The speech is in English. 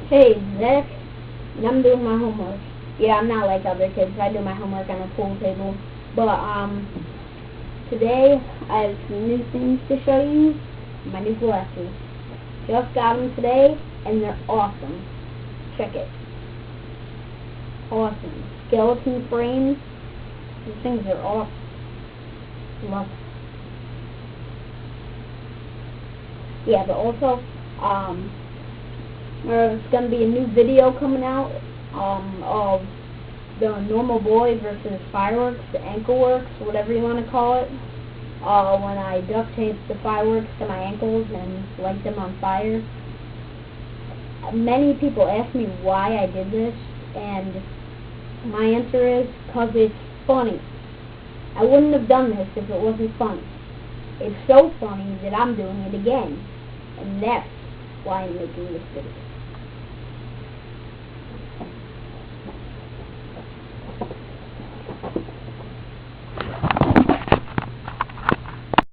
Hey, Zach, and I'm doing my homework. Yeah, I'm not like other kids. I do my homework on a pool table. But, today I have some new things to show you. My new glasses. Just got them today, and they're awesome. Check it. Awesome. Skeleton frames. These things are awesome. Love them. Yeah, but also, there's going to be a new video coming out of the normal boy versus Fireworks, the ankle works, whatever you want to call it. When I duct taped the fireworks to my ankles and light them on fire. Many people ask me why I did this, and my answer is because it's funny. I wouldn't have done this if it wasn't funny. It's so funny that I'm doing it again, and that's why I'm making this video.